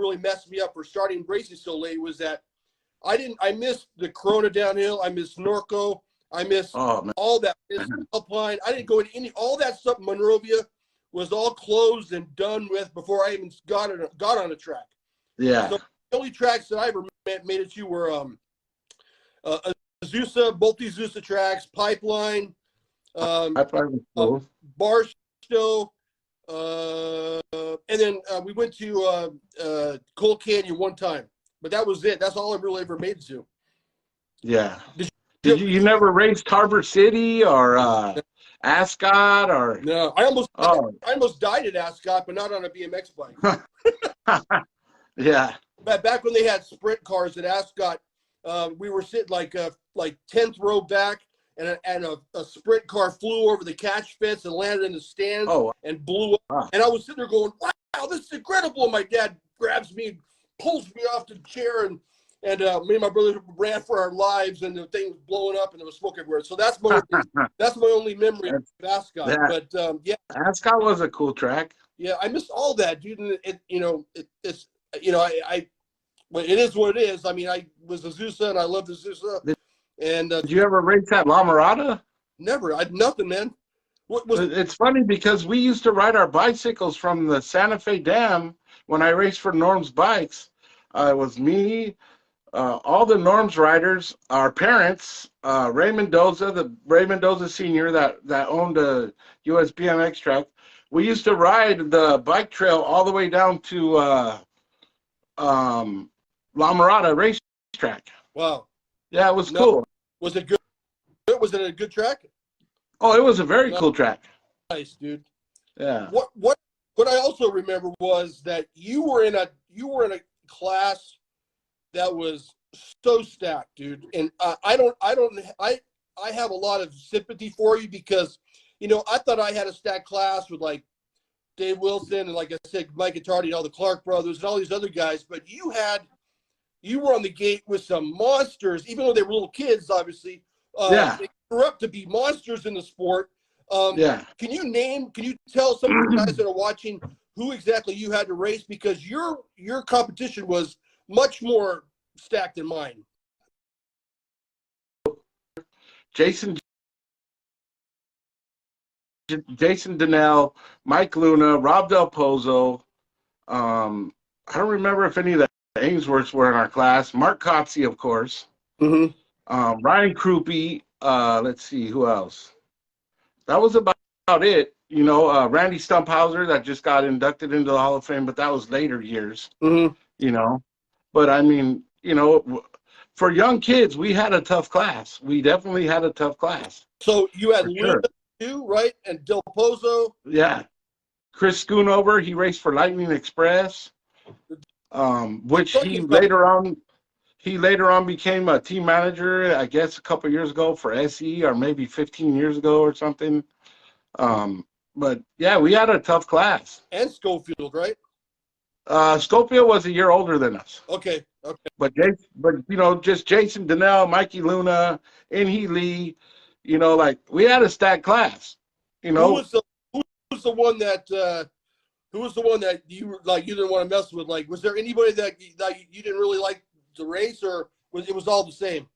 really messed me up for starting racing so late was that I missed the Corona downhill. I missed Norco. I missed all that. I missed Alpine. I didn't go into all that stuff. Monrovia was all closed and done with before I even got on the track. Yeah. So the only tracks that I ever made it to were Azusa, both these Azusa tracks, Pipeline, cool. Barstow, and then we went to Cold Canyon one time, but that was it. That's all I really ever made it to. Yeah. Did you never raced Harbor City or Ascot or? No, I almost died at Ascot, but not on a BMX bike. Yeah. Back when they had sprint cars at Ascot, we were sitting like 10th row back, and a sprint car flew over the catch fence and landed in the stands and blew up. Wow. And I was sitting there going, "Wow, this is incredible!" And my dad grabs me, pulls me off the chair, and me and my brother ran for our lives, and the thing was blowing up, and there was smoke everywhere. So that's my only memory of Ascot. Yeah. But yeah, Ascot was a cool track. Yeah, I missed all that, dude. And it is what it is. I mean, I was Azusa, and I loved Azusa. And did you ever race at La Mirada? Never. I nothing, man. It's funny because we used to ride our bicycles from the Santa Fe Dam when I raced for Norm's Bikes. It was me, all the Norm's riders, our parents, Ray Mendoza Sr. that owned a US BMX track. We used to ride the bike trail all the way down to La Mirada racetrack. Wow. Yeah, it was cool. Was it good? Was it a good track? Oh, it was a very cool track. Nice, dude. Yeah. What I also remember was that you were in a class that was so stacked, dude. And I have a lot of sympathy for you because, I thought I had a stacked class with like Dave Wilson and, like I said, Mike Attardi and all the Clark brothers and all these other guys, but you were on the gate with some monsters, even though they were little kids, obviously. They grew up to be monsters in the sport. Yeah. Can you tell some of the guys that are watching who exactly you had to race? Because your competition was much more stacked than mine. Jason Donnell, Mike Luna, Rob Del Pozo. I don't remember if any of the Ainsworths were in our class. Mark Copsey, of course. Mm-hmm. Ryan Krupe. Let's see, who else? That was about it. Randy Stumphauser that just got inducted into the Hall of Fame, but that was later years. Mm-hmm. But I mean, for young kids, we had a tough class. We definitely had a tough class. So you had Luna too, right? And Del Pozo. Yeah. Chris Schoonover, he raced for Lightning Express, which he later on became a team manager, I guess, a couple years ago for SE, or maybe 15 years ago or something. But yeah, we had a tough class. And Schofield, right? Schofield was a year older than us. Okay. But just Jason Donnell, Mikey Luna, Inhee Lee, we had a stacked class. Who was the one that you didn't want to mess with? Like, was there anybody that you didn't really like to race, or it was all the same?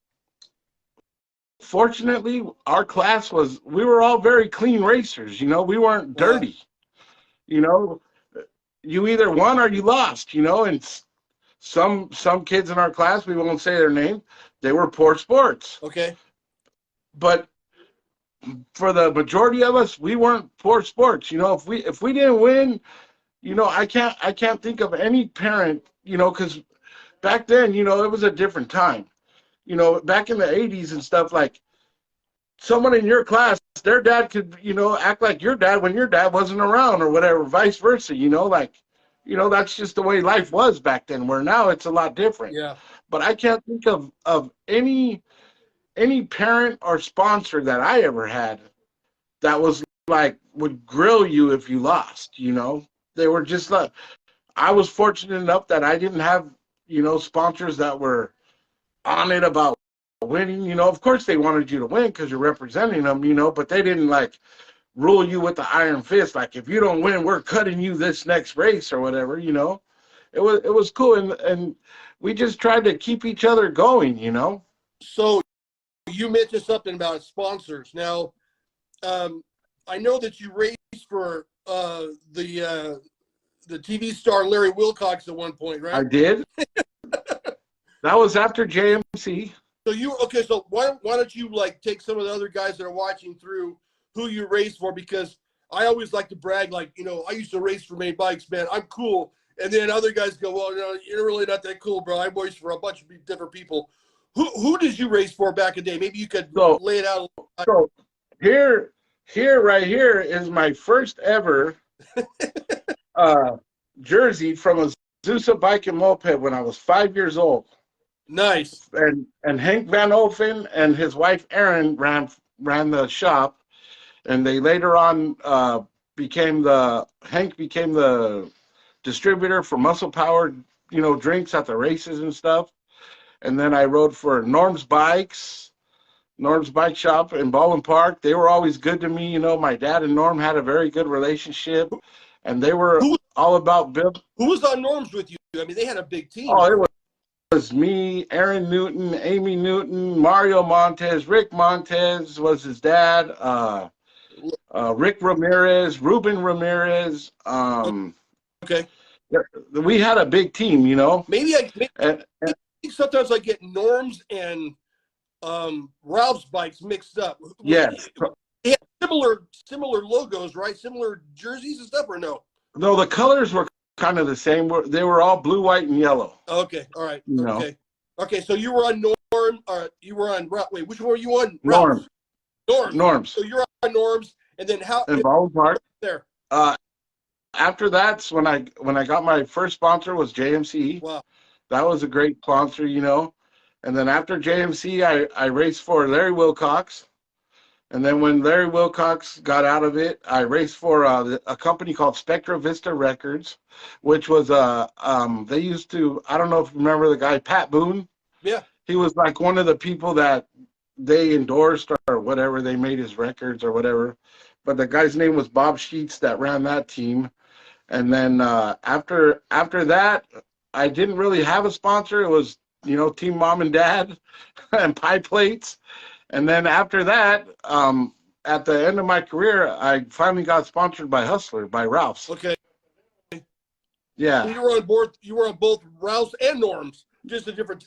Fortunately, our class we were all very clean racers. We weren't dirty. You either won or you lost. And some kids in our class, we won't say their name, they were poor sports. Okay. But for the majority of us, we weren't poor sports. If we didn't win, I can't think of any parent, because back then, it was a different time. Back in the 80s and stuff, like someone in your class, their dad could, act like your dad when your dad wasn't around or whatever, vice versa, that's just the way life was back then, where now it's a lot different. Yeah. But I can't think of any parent or sponsor that I ever had that was like, would grill you if you lost, They were just like, I was fortunate enough that I didn't have, sponsors that were on it about winning. Of course they wanted you to win because you're representing them, but they didn't like rule you with the iron fist. Like, if you don't win, we're cutting you this next race or whatever, it was cool, and we just tried to keep each other going, you know. So you mentioned something about sponsors. Now, I know that you raced for the TV star Larry Wilcox at one point, right? I did. That was after JMC. So why don't you like take some of the other guys that are watching through who you raced for? Because I always like to brag, like, you know, I used to race for Maine Bikes, man. I'm cool. And then other guys go, well, no, you're really not that cool, bro. I raced for a bunch of different people. Who did you race for back in the day? Maybe you could lay it out. So right here is my first ever jersey from Azusa Bike and Moped when I was 5 years old. Nice. And Hank Van Ofen and his wife Erin ran the shop, and they later on Hank became the distributor for Muscle Power, you know, drinks at the races and stuff. And then I rode for Norm's Bike Shop in Baldwin Park. They were always good to me, you know. My dad and Norm had a very good relationship, and they were all about Bill. Who was on Norm's with you? I mean, they had a big team. Oh, it was me, Aaron Newton, Amy Newton, Mario Montez, Rick Montez was his dad, Rick Ramirez, Ruben Ramirez. Okay. We had a big team, you know. Maybe sometimes I get Norm's and Ralph's bikes mixed up. Yes. They had similar logos, right? Similar jerseys and stuff, or no? No, the colors were kind of the same. They were all blue, white, and yellow. Okay, all right. You know? Okay. So you were on Norm. You were on. Wait, which one were you on? Norm. Norms. So you're on Norms, and then how? In Baldwin Park. There. After that's when I got my first sponsor was JMC. Wow. That was a great sponsor, you know. And then after JMC, I raced for Larry Wilcox. And then when Larry Wilcox got out of it, I raced for a company called Spectra Vista Records, which was they used to, I don't know if you remember the guy, Pat Boone. Yeah. He was like one of the people that they endorsed or whatever. They made his records or whatever. But the guy's name was Bob Sheets that ran that team. And then after that, I didn't really have a sponsor. It was, you know, Team Mom and Dad and Pie Plates. And then after that, at the end of my career, I finally got sponsored by Hustler, by Ralph's. Okay. Yeah. So you were on both Ralph's and Norm's, just a different.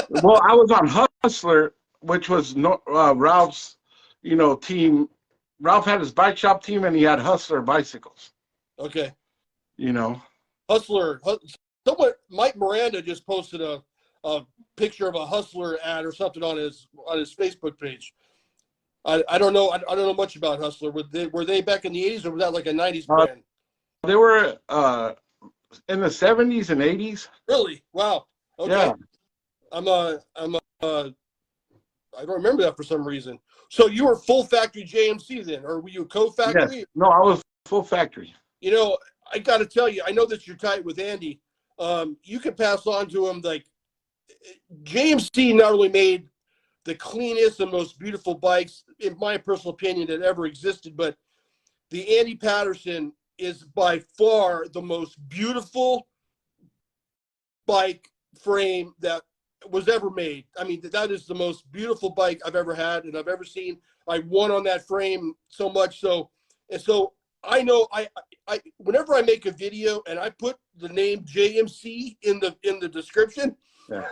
Well, I was on Hustler, which was Ralph's, you know, team. Ralph had his bike shop team, and he had Hustler bicycles. Okay. You know. Hustler. Mike Miranda just posted a picture of a Hustler ad or something on his Facebook page. I don't know. I don't know much about Hustler. Were they back in the 80s, or was that like a 90s brand? They were in the 70s and 80s. Really? Wow. Okay. Yeah. I don't remember that for some reason. So you were full factory JMC then, or were you a co-factory? Yes. No, I was full factory. You know, I got to tell you, I know that you're tight with Andy. You can pass on to him, like, JMC not only made the cleanest and most beautiful bikes, in my personal opinion, that ever existed, but the Andy Patterson is by far the most beautiful bike frame that was ever made. I mean, that is the most beautiful bike I've ever had and I've ever seen. I won on that frame so much. So I know I whenever I make a video and I put the name JMC in the description, yeah.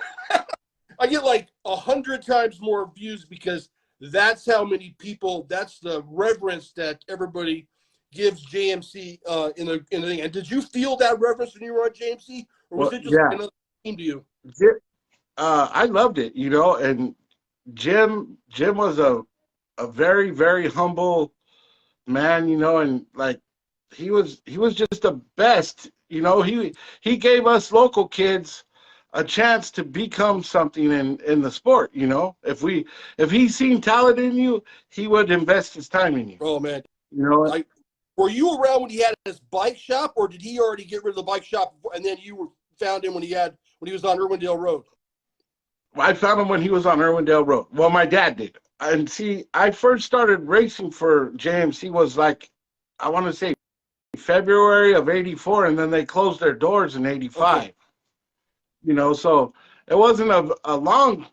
I get like 100 times more views because that's how many people, that's the reverence that everybody gives JMC in the thing. And did you feel that reverence when you were on JMC, or was it just like another team to you? I loved it, you know, and Jim was a very, very humble man, you know, and like he was just the best, you know. He gave us local kids a chance to become something in the sport, you know. If he seen talent in you, he would invest his time in you. Oh man, you know. Were you around when he had his bike shop, or did he already get rid of the bike shop and then you found him when he was on Irwindale Road? I found him when he was on Irwindale Road. Well, my dad did. And see, I first started racing for JMC was like, I want to say February of '84, and then they closed their doors in '85. Okay. You know, so it wasn't a long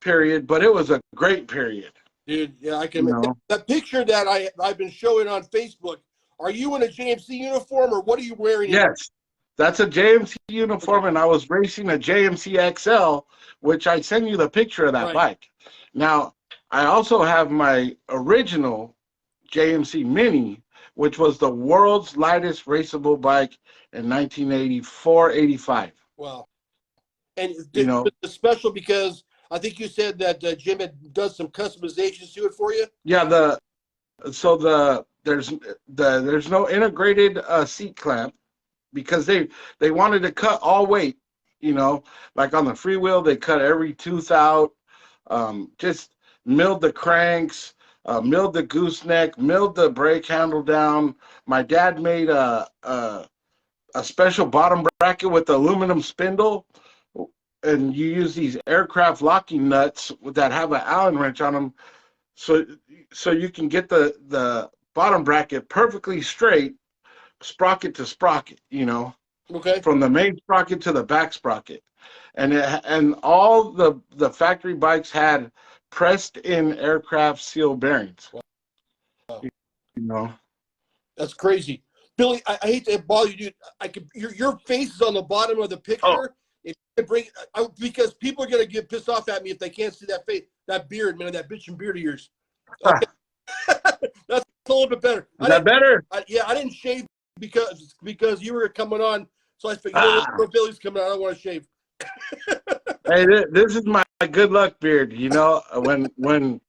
period, but it was a great period. Dude, yeah, I You can. know, That picture that I've been showing on Facebook. Are you in a JMC uniform, or what are you wearing? yes, that's a JMC uniform, and I was racing a JMC XL, which I send you the picture of that bike. Now, I also have my original JMC Mini, which was the world's lightest raceable bike in 1984-85. Wow. And You know, it's special because I think you said that Jim had done some customizations to it for you. yeah. There's no integrated seat clamp because they wanted to cut all weight. You know, like on the freewheel, they cut every tooth out, just milled the cranks, milled the gooseneck, milled the brake handle down. My dad made a special bottom bracket with aluminum spindle, and you use these aircraft locking nuts that have an Allen wrench on them, so you can get the bottom bracket perfectly straight, sprocket to sprocket, you know, Okay. from the main sprocket to the back sprocket, and all the factory bikes had pressed in aircraft seal bearings. Wow. You know, That's crazy, Billy. I hate to bother you, dude. Your face is on the bottom of the picture. Oh. If you bring, because people are gonna get pissed off at me if they can't see that face, that beard, man, that bitchin' beard of yours. Okay. That's a little bit better. Is that better? Yeah, I didn't shave because you were coming on, so I figured, you know, Billy's coming on, I don't want to shave. Hey, this is my good luck beard. You know, when